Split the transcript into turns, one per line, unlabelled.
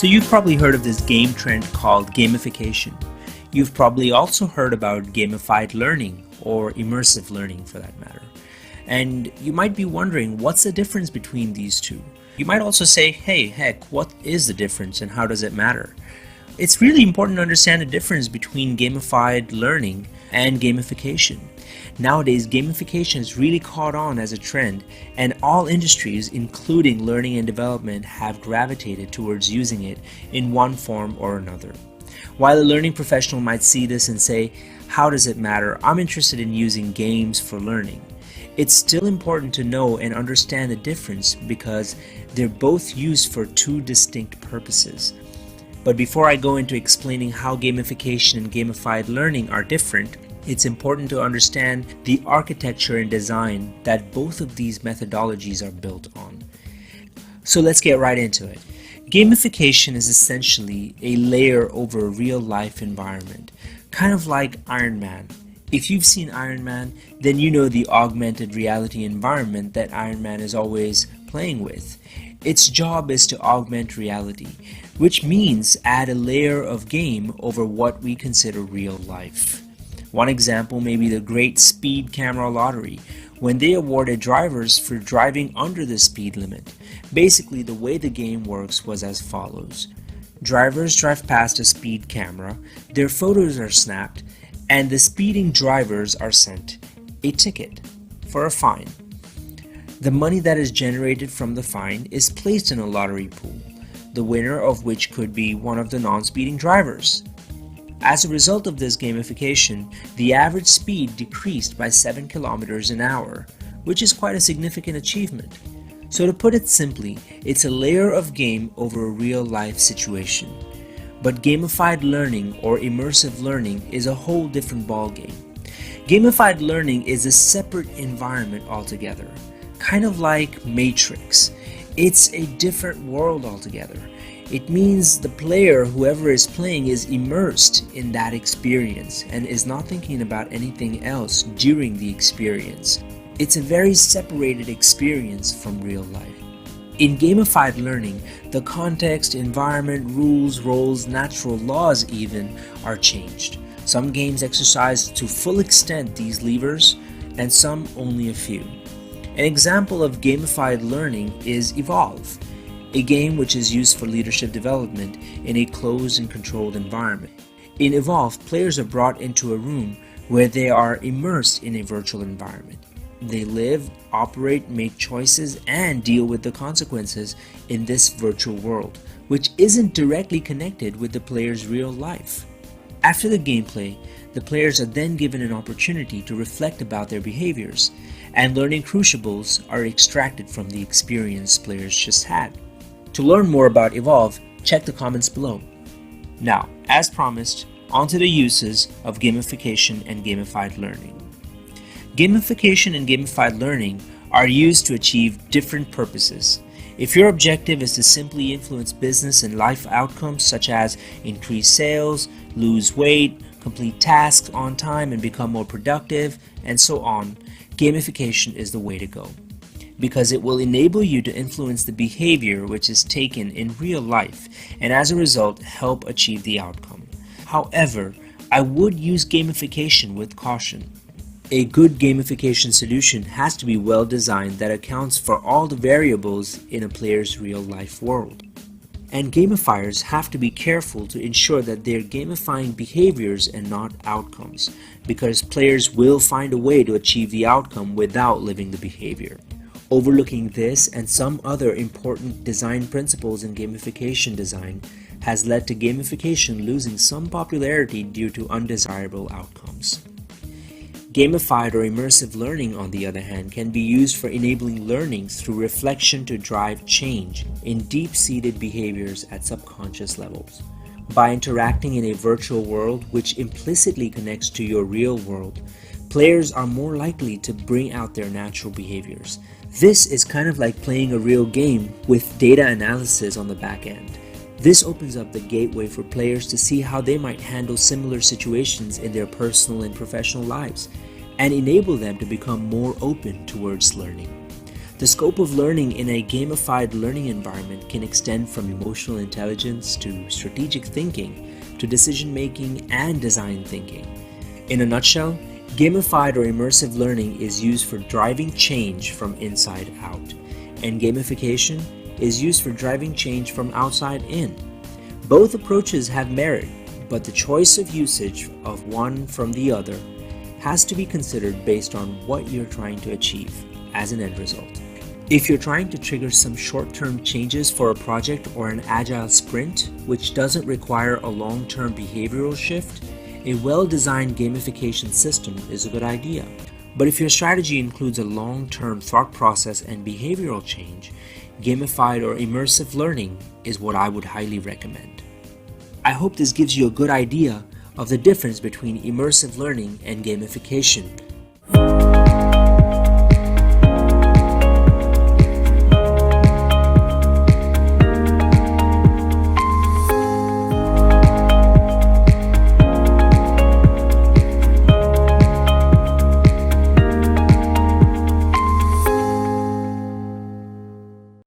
So you've probably heard of this game trend called gamification. You've probably also heard about gamified learning or immersive learning for that matter. And you might be wondering, what's the difference between these two? You might also say, hey, heck, what is the difference and how does it matter? It's really important to understand the difference between gamified learning and gamification. Nowadays, gamification has really caught on as a trend, and all industries, including learning and development, have gravitated towards using it in one form or another. While a learning professional might see this and say, how does it matter? I'm interested in using games for learning. It's still important to know and understand the difference because they're both used for two distinct purposes. But before I go into explaining how gamification and gamified learning are different, it's important to understand the architecture and design that both of these methodologies are built on. So let's get right into it. Gamification is essentially a layer over a real-life environment, kind of like Iron Man. If you've seen Iron Man, then you know the augmented reality environment that Iron Man is always playing with. Its job is to augment reality, which means add a layer of game over what we consider real life. One example may be the Great Speed Camera Lottery, when they awarded drivers for driving under the speed limit. Basically, the way the game works was as follows. Drivers drive past a speed camera, their photos are snapped, and the speeding drivers are sent a ticket for a fine. The money that is generated from the fine is placed in a lottery pool, the winner of which could be one of the non-speeding drivers. As a result of this gamification, the average speed decreased by 7 kilometers an hour, which is quite a significant achievement. So to put it simply, it's a layer of game over a real-life situation. But gamified learning or immersive learning is a whole different ballgame. Gamified learning is a separate environment altogether, kind of like Matrix. It's a different world altogether. It means the player, whoever is playing, is immersed in that experience and is not thinking about anything else during the experience. It's a very separated experience from real life. In gamified learning, the context, environment, rules, roles, natural laws even are changed. Some games exercise to full extent these levers, and some only a few. An example of gamified learning is Evolve, a game which is used for leadership development in a closed and controlled environment. In Evolve, players are brought into a room where they are immersed in a virtual environment. They live, operate, make choices, and deal with the consequences in this virtual world, which isn't directly connected with the player's real life. After the gameplay, the players are then given an opportunity to reflect about their behaviors, and learning crucibles are extracted from the experience players just had. To learn more about Evolve, check the comments below. Now, as promised, onto the uses of gamification and gamified learning. Gamification and gamified learning are used to achieve different purposes. If your objective is to simply influence business and life outcomes such as increase sales, lose weight, complete tasks on time and become more productive, and so on, gamification is the way to go, because it will enable you to influence the behavior which is taken in real life and as a result help achieve the outcome. However, I would use gamification with caution. A good gamification solution has to be well designed that accounts for all the variables in a player's real life world. And gamifiers have to be careful to ensure that they're gamifying behaviors and not outcomes, because players will find a way to achieve the outcome without living the behavior. Overlooking this and some other important design principles in gamification design has led to gamification losing some popularity due to undesirable outcomes. Gamified or immersive learning, on the other hand, can be used for enabling learning through reflection to drive change in deep-seated behaviors at subconscious levels. By interacting in a virtual world which implicitly connects to your real world, players are more likely to bring out their natural behaviors. This is kind of like playing a real game with data analysis on the back end. This opens up the gateway for players to see how they might handle similar situations in their personal and professional lives, and enable them to become more open towards learning. The scope of learning in a gamified learning environment can extend from emotional intelligence to strategic thinking to decision making and design thinking. In a nutshell, gamified or immersive learning is used for driving change from inside out, and gamification is used for driving change from outside in. Both approaches have merit, but the choice of usage of one from the other has to be considered based on what you're trying to achieve as an end result. If you're trying to trigger some short-term changes for a project or an agile sprint, which doesn't require a long-term behavioral shift, a well-designed gamification system is a good idea. But if your strategy includes a long-term thought process and behavioral change, gamified or immersive learning is what I would highly recommend. I hope this gives you a good idea of the difference between immersive learning and gamification.